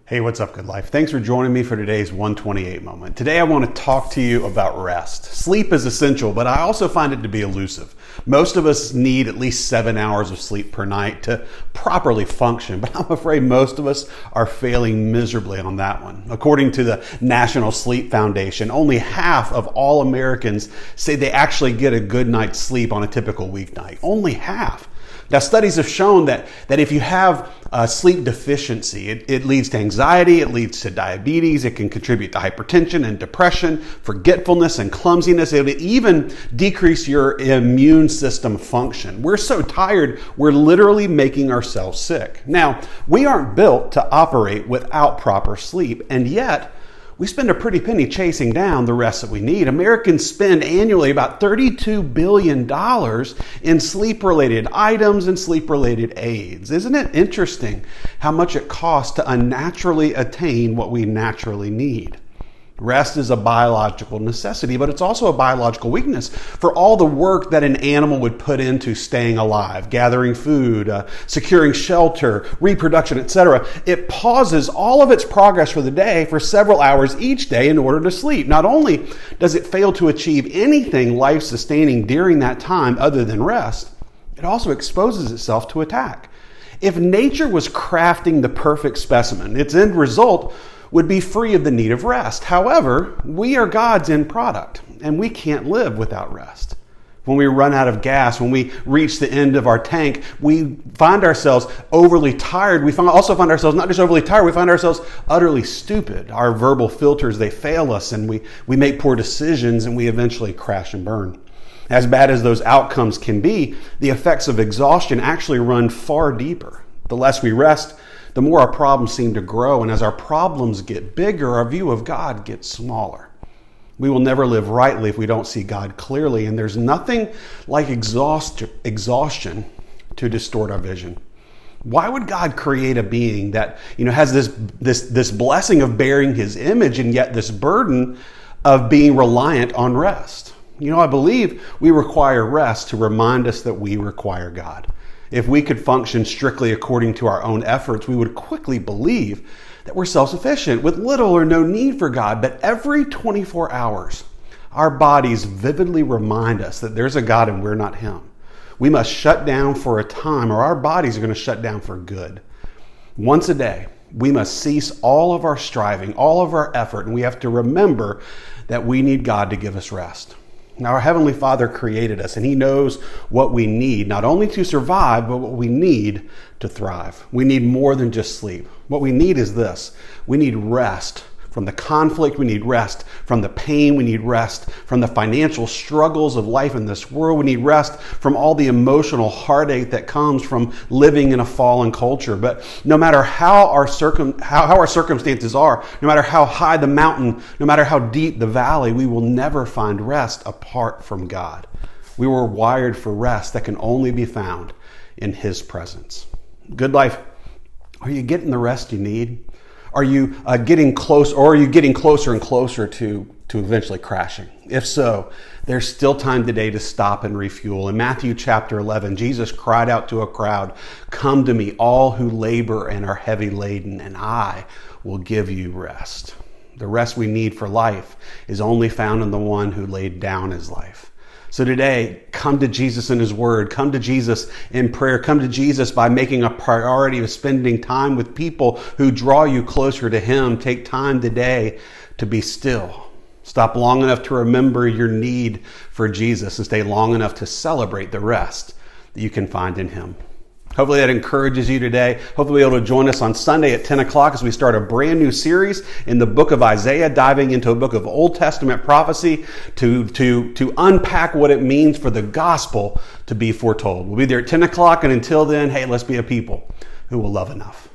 Hey, what's up, good life? Thanks for joining me for today's 128 moment. Today I want to talk to you about rest. Sleep is essential, but I also find it to be elusive. Most of us need at least 7 hours of sleep per night to properly function, but I'm afraid most of us are failing miserably on that one. According to the National Sleep Foundation, only half of all Americans say they actually get a good night's sleep on a typical weeknight. Only half. Now, studies have shown that if you have sleep deficiency, it leads to anxiety, it leads to diabetes, it can contribute to hypertension and depression, forgetfulness and clumsiness. It will even decrease your immune system function. We're so tired, we're literally making ourselves sick. Now, we aren't built to operate without proper sleep, and yet we spend a pretty penny chasing down the rest that we need. Americans spend annually about $32 billion in sleep-related items and sleep-related aids. Isn't it interesting how much it costs to unnaturally attain what we naturally need? Rest is a biological necessity, but it's also a biological weakness. For all the work that an animal would put into staying alive, gathering food, securing shelter, reproduction, etc., it pauses all of its progress for the day for several hours each day in order to sleep. Not only does it fail to achieve anything life-sustaining during that time other than rest, it also exposes itself to attack. If nature was crafting the perfect specimen, its end result would be free of the need of rest. However, we are God's end product, and we can't live without rest. When we run out of gas, when we reach the end of our tank, we find ourselves overly tired. We also find ourselves not just overly tired, we find ourselves utterly stupid. Our verbal filters, they fail us, and we make poor decisions, and we eventually crash and burn. As bad as those outcomes can be, the effects of exhaustion actually run far deeper. The less we rest, the more our problems seem to grow. And as our problems get bigger, our view of God gets smaller. We will never live rightly if we don't see God clearly. And there's nothing like exhaustion to distort our vision. Why would God create a being that has this blessing of bearing his image and yet this burden of being reliant on rest? I believe we require rest to remind us that we require God. If we could function strictly according to our own efforts, we would quickly believe that we're self-sufficient with little or no need for God. But every 24 hours, our bodies vividly remind us that there's a God and we're not him. We must shut down for a time or our bodies are going to shut down for good. Once a day, we must cease all of our striving, all of our effort, and we have to remember that we need God to give us rest. Now, our Heavenly Father created us, and he knows what we need, not only to survive, but what we need to thrive. We need more than just sleep. What we need is this. We need rest from the conflict. We need rest from the pain. We need rest from the financial struggles of life in this world. We need rest from all the emotional heartache that comes from living in a fallen culture. But no matter how our circumstances are, no matter how high the mountain, no matter how deep the valley, we will never find rest apart from God. We were wired for rest that can only be found in his presence. Good life. Are you getting the rest you need? Are you getting close, or are you getting closer and closer to eventually crashing? If so, there's still time today to stop and refuel. In Matthew chapter 11, Jesus cried out to a crowd, "Come to me, all who labor and are heavy laden, and I will give you rest." The rest we need for life is only found in the one who laid down his life. So today, come to Jesus in his word. Come to Jesus in prayer. Come to Jesus by making a priority of spending time with people who draw you closer to him. Take time today to be still. Stop long enough to remember your need for Jesus and stay long enough to celebrate the rest that you can find in him. Hopefully that encourages you today. Hopefully you'll be able to join us on Sunday at 10 o'clock as we start a brand new series in the book of Isaiah, diving into a book of Old Testament prophecy to unpack what it means for the gospel to be foretold. We'll be there at 10 o'clock, and until then, hey, let's be a people who will love enough.